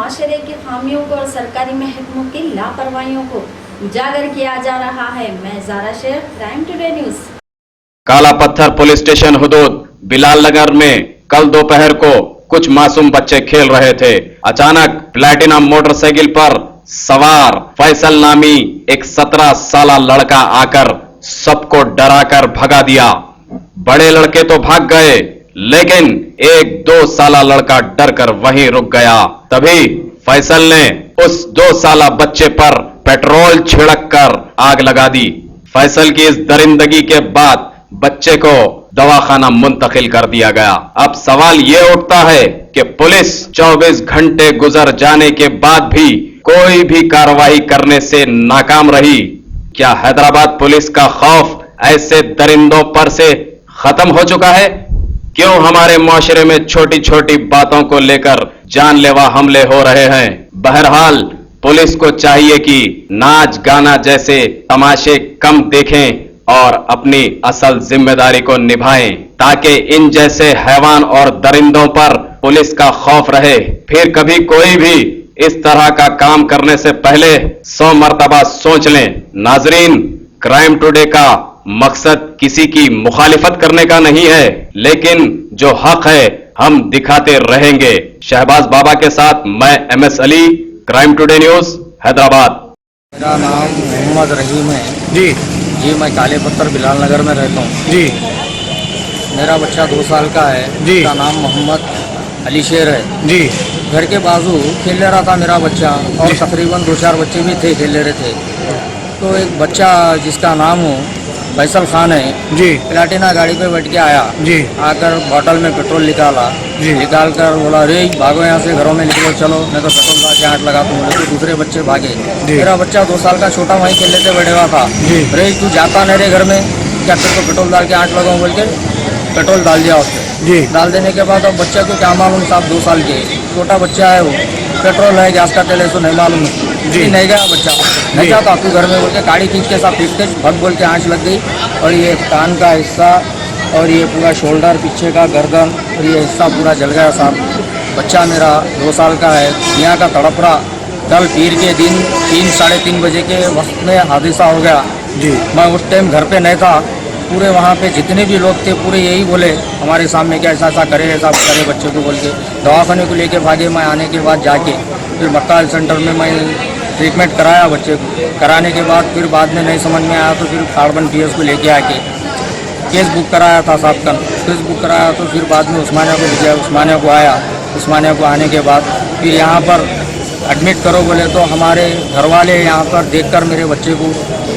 मुआशरे की खामियों को और सरकारी महकमों की लापरवाहियों को उजागर किया जा रहा है। मैं Zara Shaikh, crime today news. Kala Patthar police station हुदूद बिलाल नगर में कल दोपहर को कुछ मासूम बच्चे खेल रहे थे। अचानक प्लैटिनम मोटरसाइकिल पर सवार फैसल नामी एक 17 साला लड़का आकर सबको डराकर भगा दिया। बड़े लड़के तो भाग गए, लेकिन एक 2 साला लड़का डरकर वहीं रुक गया। तभी फैसल ने उस 2 साला बच्चे पर पेट्रोल छिड़क कर आग लगा दी। फैसल की इस दरिंदगी के बाद बच्चे को दवाखाना मुंतकिल कर दिया गया। अब सवाल यह उठता है कि पुलिस 24 घंटे गुजर जाने के बाद भी कोई भी कार्रवाई करने से नाकाम रही। क्या हैदराबाद पुलिस का खौफ ऐसे दरिंदों पर से खत्म हो चुका है? क्यों हमारे मुआशरे में छोटी छोटी बातों को लेकर जानलेवा हमले हो रहे हैं? बहरहाल पुलिस को चाहिए कि नाच गाना जैसे तमाशे कम देखें और अपनी असल जिम्मेदारी को निभाएं, ताकि इन जैसे हैवान और दरिंदों पर पुलिस का खौफ रहे। फिर कभी कोई भी इस तरह का काम करने से पहले 100 मर्तबा सोच लें। नाजरीन, क्राइम टुडे का मकसद किसी की मुखालिफत करने का नहीं है, लेकिन जो हक है हम दिखाते रहेंगे। शहबाज बाबा के साथ मैं MS Ali, crime today news, Hyderabad. मेरा नाम मोहम्मद रहीम है जी जी। मैं काले पत्थर बिलाल नगर में रहता हूँ जी मेरा बच्चा 2 साल का है जी। उसका नाम मोहम्मद अली शेर है जी घर के बाजू खेल रहा था मेरा बच्चा, और तकरीबन 2-4 बच्चे भी थे खेल रहे थे। तो एक बच्चा जिसका नाम हो फैसल खान है जी प्लाटिना गाड़ी पे बैठ के आया जी आकर बोतल में पेट्रोल निकाला, जी। निकाल कर बोला रे भागो यहाँ से, घरों में निकलो चलो, मैं तो पेट्रोल डाल के आँट लगा दूँ। तो दूसरे बच्चे भागे। मेरा बच्चा 2 साल का छोटा वहीं खेलने से बैठे हुआ था। जी। रे तू जाता नहीं रे घर में, क्या तेरे को पेट्रोल डाल के आँट लगाऊँ बोल के पेट्रोल डाल दिया उसने। जी डाल देने के बाद अब बच्चे को क्या मालूम साहब, 2 साल के छोटा बच्चा है वो, पेट्रोल है गैस का तेल है तो नहीं मालूम जी। नहीं गया बच्चा, नहीं जाता तू घर में बोल के गाड़ी खींच के साथ पीटते भग बोल के आँच लग गई। और ये कान का हिस्सा और ये पूरा शोल्डर, पीछे का गर्दन और ये हिस्सा पूरा जल गया साहब। बच्चा मेरा 2 साल का है, यहाँ का तड़प रहा। कल पीर के दिन 3-3:30 बजे के वक्त में हादसा हो गया जी। मैं उस टाइम घर पे नहीं था। पूरे वहाँ पे जितने भी लोग थे पूरे यही बोले हमारे सामने क्या ऐसा ऐसा करे, ऐसा करे बच्चे को बोल के दवाखाने को लेके भागे। मैं आने के बाद जाके फिर मक्का हेल्थ सेंटर में मैं ट्रीटमेंट कराया बच्चे को। कराने के बाद फिर बाद में नहीं समझ में आया तो फिर कार्बन PS को लेके आके केस बुक कराया था साहब का। केस बुक कराया तो फिर बाद में उस्मानिया को भेजा, उस्मानिया को आया। उस्मानिया को आने के बाद फिर यहाँ पर एडमिट करो बोले तो हमारे घर वाले यहाँ पर देखकर मेरे बच्चे को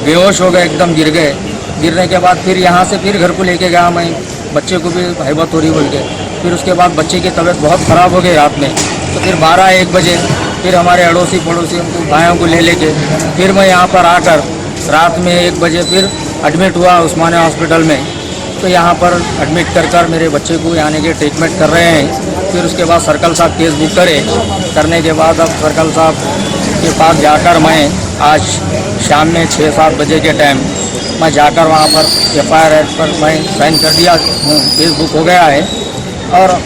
बेहोश हो गए, एकदम गिर गए। गिरने के बाद फिर यहाँ से फिर घर को लेके गया मैं, बच्चे को भी हैबत हो रही बोल के। फिर उसके बाद बच्चे की तबीयत बहुत ख़राब हो गई रात में। तो फिर 12-1 बजे फिर हमारे अड़ोसी पड़ोसी भाइयों को ले लेके फिर मैं यहाँ पर आकर रात में 1 बजे फिर एडमिट हुआ उस्मानिया हॉस्पिटल में। तो यहाँ पर एडमिट कर मेरे बच्चे को यानी कि ट्रीटमेंट कर रहे हैं। फिर उसके बाद सर्कल साहब केस बुक करने के बाद अब सर्कल साहब के पास जाकर मैं आज शाम में 6-7 बजे के टाइम मैं जाकर वहाँ पर FIR पर मैं साइन कर दिया हूँ, केस बुक हो गया है। और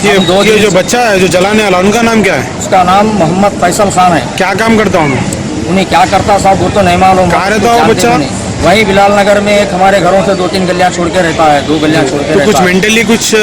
ये जो बच्चा है जो जलाने वाला, उनका नाम क्या है? उसका नाम मोहम्मद फैसल खान है। क्या काम करता हूँ? उन्हें क्या करता साहब वो तो नहीं मालूम। कहाँ रहता है वो बच्चा? वहीं बिलाल नगर में एक हमारे घरों से 2-3 गलियाँ छोड़ के रहता है, 2 गलियाँ छोड़ के तो रहता कुछ है। मेंटली कुछ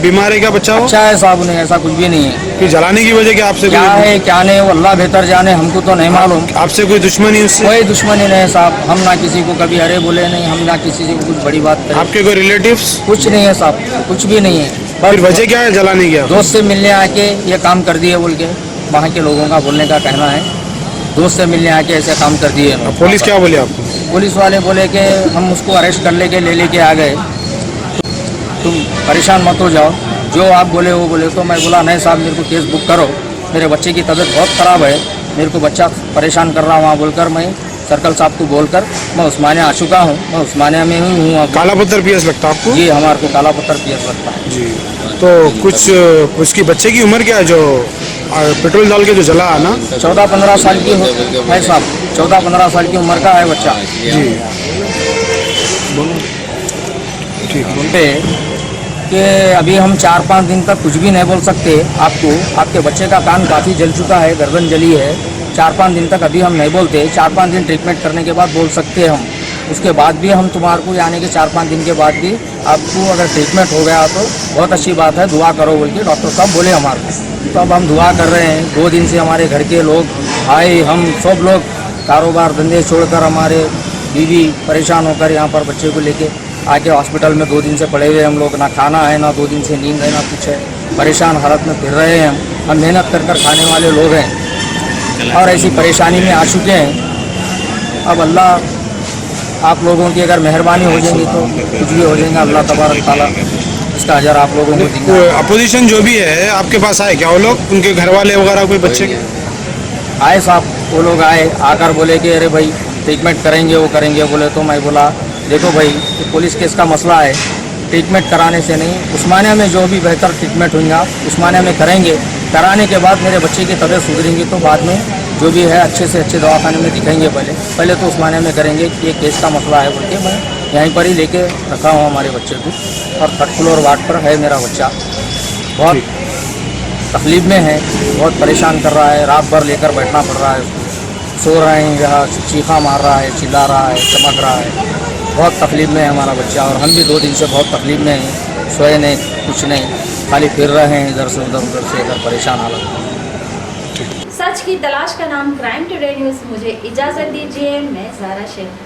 बीमार है क्या बच्चा? अच्छा है साहब, उन्हें ऐसा कुछ भी नहीं है। कि जलाने की वजह क्या आपसे? क्या है क्या नहीं वो अल्लाह बेहतर जाने, हमको तो नहीं मालूम। आपसे कोई दुश्मनी उससे? कोई दुश्मनी नहीं साहब, हम ना किसी को कभी अरे बोले नहीं, हम ना किसी से कुछ बड़ी बात करें। आपके कोई रिलेटिव्स? कुछ नहीं है साहब, कुछ भी नहीं है। फिर वजह क्या है जलाने की? दोस्त से मिलने आके ये काम कर दिए बोल के वहाँ के लोगों का बोलने का कहना है। दोस्त से मिलने आके ऐसे काम कर दिए। पुलिस क्या बोली आपको? पुलिस वाले बोले कि हम उसको अरेस्ट कर लेके आ गए, तुम परेशान मत हो जाओ, जो आप बोले वो बोले। तो मैं बोला नहीं साहब मेरे को केस बुक करो, मेरे बच्चे की तबीयत बहुत ख़राब है, मेरे को बच्चा परेशान कर रहा वहाँ बोलकर मैं सर्कल साहब को बोलकर मैं उस्मानिया आ चुका हूँ। मैं उस्मानिया में ही हूँ। काला पत्थर PS लगता है आपको? जी हमारे को काला पत्थर PS लगता है जी। तो कुछ उसकी बच्चे की उम्र क्या है जो पेट्रोल डाल के जो जला है ना? 14-15 साल की है साहब, 14-15 साल की उम्र का है बच्चा जी। ठीक पे कि अभी हम 4-5 दिन तक कुछ भी नहीं बोल सकते आपको। आपके बच्चे का कान काफ़ी जल चुका है, गर्दन जली है। 4-5 दिन तक अभी हम नहीं बोलते, 4-5 दिन ट्रीटमेंट करने के बाद बोल सकते हैं हम। उसके बाद भी हम तुम्हारे को यानी कि 4-5 दिन के बाद भी आपको अगर ट्रीटमेंट हो गया तो बहुत अच्छी बात है, दुआ करो बोल के डॉक्टर साहब बोले हमारे को। तो अब हम दुआ कर रहे हैं। 2 दिन से हमारे घर के लोग, भाई, हम सब लोग कारोबार धंधे छोड़कर, हमारे बीवी परेशान होकर यहाँ पर बच्चे को लेके आके हॉस्पिटल में 2 दिन से पड़े हुए हम लोग। ना खाना है, ना 2 दिन से नींद है, ना कुछ है। परेशान हालत में फिर रहे हैं हम मेहनत कर कर खाने वाले लोग हैं और ऐसी परेशानी में आ चुके हैं। अब अल्लाह आप लोगों की अगर मेहरबानी हो जाएगी तो कुछ भी हो जाएगा। अल्लाह तबारक ताला इसका अजर आप लोगों को देंगे। अपोजिशन जो भी है आपके पास आए क्या वो लोग, उनके घर वाले वगैरह कोई बच्चे? आए साहब, वो लोग आए, आकर बोले कि अरे भाई ट्रीटमेंट करेंगे, वो करेंगे। बोले तो मैं बोला देखो भाई, ये पुलिस केस का मसला है, ट्रीटमेंट कराने से नहीं, उस्मानिया में जो भी बेहतर ट्रीटमेंट होगा उस्मानिया में करेंगे। कराने के बाद मेरे बच्चे की तबीयत सुधरेंगी तो बाद में जो भी है अच्छे से अच्छे दवाखाने में दिखाएंगे। पहले तो उस्मानिया में करेंगे कि ये केस का मसला है बोल के मैं यहीं पर ही लेके रखा हूँ हमारे बच्चे को। और 3rd फ्लोर वार्ड पर है मेरा बच्चा, बहुत तकलीफ में है, बहुत परेशान कर रहा है। रात भर लेकर बैठना पड़ रहा है उसको, सो रहे हैं यहाँ, चीखा मार रहा है, चिल्ला रहा है, चमक रहा है। बहुत तकलीफ में है हमारा बच्चा और हम भी 2 दिन से बहुत तकलीफ में हैं। सोए नहीं, कुछ नहीं, खाली फिर रहे हैं इधर से इधर परेशान हालत में। सच की तलाश का नाम क्राइम टुडे न्यूज़। मुझे इजाज़त दीजिए, मैं ज़ारा शेख।